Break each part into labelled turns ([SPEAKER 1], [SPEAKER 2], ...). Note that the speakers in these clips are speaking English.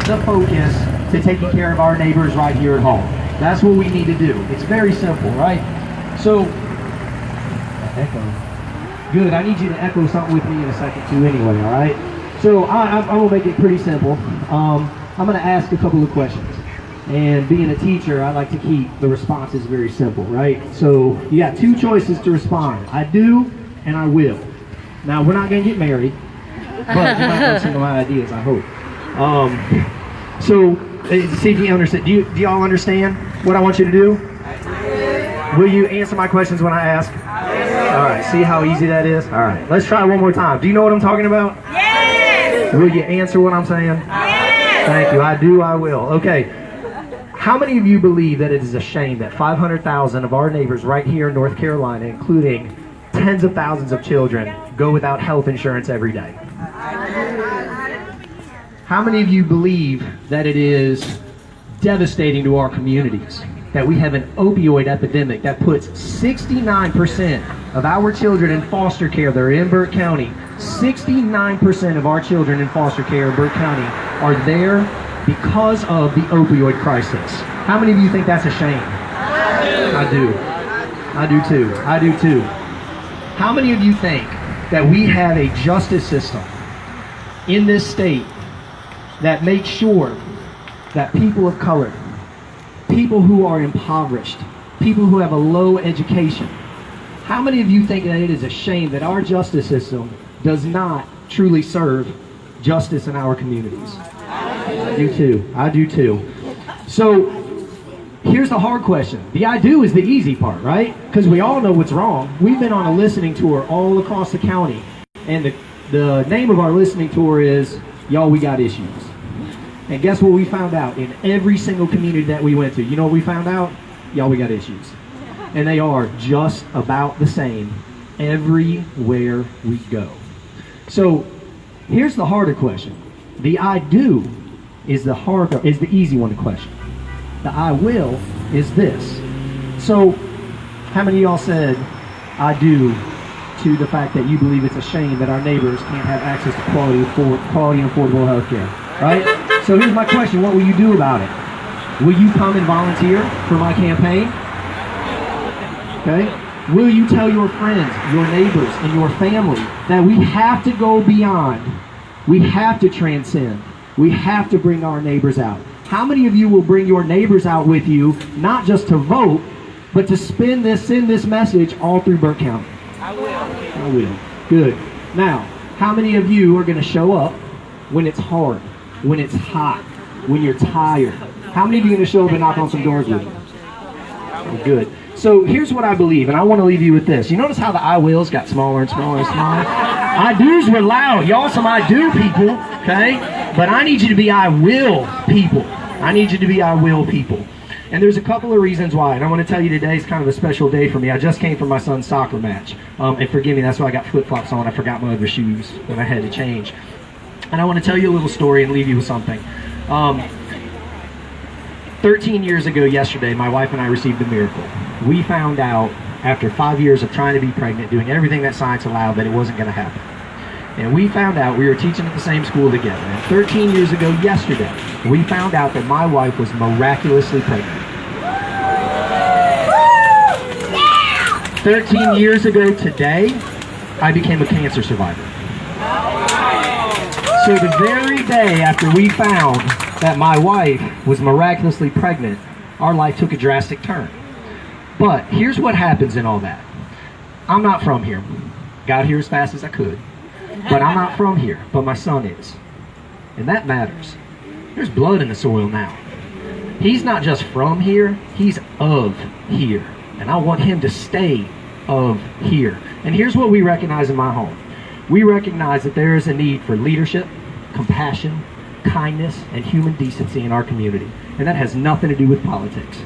[SPEAKER 1] the focus to taking care of our neighbors right here at home. That's what we need to do. It's very simple, right? So, echo. Good, I need you to echo something with me in a second too anyway, all right? So I'm going to make it pretty simple. I'm going to ask a couple of questions. And being a teacher, I like to keep the responses very simple, right? So you got two choices to respond. I do and I will. Now, we're not going to get married, but you might listen to my ideas, I hope. So, see if you understand. Do y'all understand what I want you to do? Will you answer my questions when I ask? All right, see how easy that is? All right, let's try one more time. Do you know what I'm talking about?
[SPEAKER 2] Yes!
[SPEAKER 1] Will you answer what I'm saying?
[SPEAKER 2] Yes!
[SPEAKER 1] Thank you, I do, I will. Okay, how many of you believe that it is a shame that 500,000 of our neighbors right here in North Carolina, including tens of thousands of children, go without health insurance every day? How many of you believe that it is devastating to our communities that we have an opioid epidemic that puts 69% of our children in foster care that are in Burke County, 69% of our children in foster care in Burke County are there because of the opioid crisis? How many of you think that's a shame? I do. I do too. I do too. How many of you think that we have a justice system in this state that makes sure that people of color, people who are impoverished, people who have a low education, how many of you think that it is a shame that our justice system does not truly serve justice in our communities? I do too. I do too. So here's the hard question. The I do is the easy part, right? Because we all know what's wrong. We've been on a listening tour all across the county, and the name of our listening tour is Y'all, We Got Issues. And guess what we found out in every single community that we went to? You know what we found out? Y'all, we got issues. And they are just about the same everywhere we go. So here's the harder question. The I do is the easy one to question. The I will is this. So how many of y'all said I do to the fact that you believe it's a shame that our neighbors can't have access to quality and affordable health care, right? So here's my question. What will you do about it? Will you come and volunteer for my campaign? Okay? Will you tell your friends, your neighbors, and your family that we have to go beyond? We have to transcend. We have to bring our neighbors out. How many of you will bring your neighbors out with you, not just to vote, but to send this message all through Burke County?
[SPEAKER 2] I will.
[SPEAKER 1] I will. Good. Now, how many of you are going to show up when it's hard, when it's hot, when you're tired? How many of you are going to show up and knock on some doors with you? Good. So here's what I believe, and I want to leave you with this. You notice how the I wills got smaller and smaller and smaller? I do's were loud. Y'all some I do people, okay? But I need you to be I will people. I need you to be I will people. And there's a couple of reasons why, and I want to tell you today is kind of a special day for me. I just came from my son's soccer match, and forgive me, that's why I got flip-flops on. I forgot my other shoes that I had to change. And I want to tell you a little story and leave you with something. 13 years ago yesterday, my wife and I received a miracle. We found out after 5 years of trying to be pregnant, doing everything that science allowed, that it wasn't going to happen. And we found out, we were teaching at the same school together, and 13 years ago yesterday, we found out that my wife was miraculously pregnant. 13 years ago today, I became a cancer survivor. So the very day after we found that my wife was miraculously pregnant, our life took a drastic turn. But here's what happens in all that. I'm not from here. Got here as fast as I could. But I'm not from here, but my son is. And that matters. There's blood in the soil now. He's not just from here, he's of here. And I want him to stay of here. And here's what we recognize in my home. We recognize that there is a need for leadership, compassion, kindness, and human decency in our community. And that has nothing to do with politics.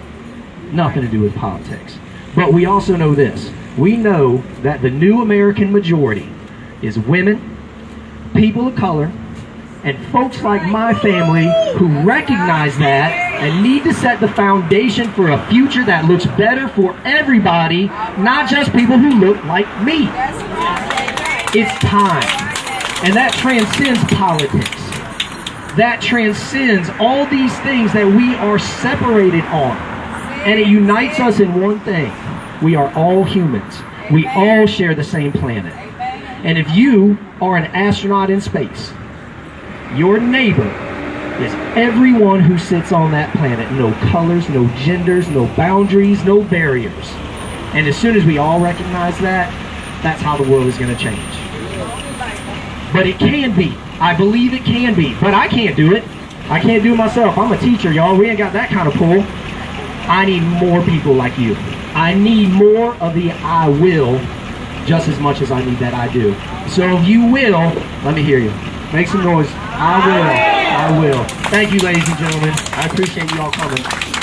[SPEAKER 1] Nothing to do with politics. But we also know this. We know that the new American majority is women, people of color, and folks like my family who recognize that and need to set the foundation for a future that looks better for everybody, not just people who look like me. It's time. And that transcends politics. that transcends all these things that we are separated on. And it unites us in one thing. We are all humans. We all share the same planet. And if you are an astronaut in space, your neighbor is everyone who sits on that planet. No colors, no genders, no boundaries, no barriers. And as soon as we all recognize that, that's how the world is going to change. But it can be. I believe it can be. But I can't do it. I can't do it myself. I'm a teacher, y'all. We ain't got that kind of pull. I need more people like you. I need more of the I will just as much as I need that I do. So if you will, let me hear you. Make some noise. I will. I will. Thank you, ladies and gentlemen. I appreciate you all coming.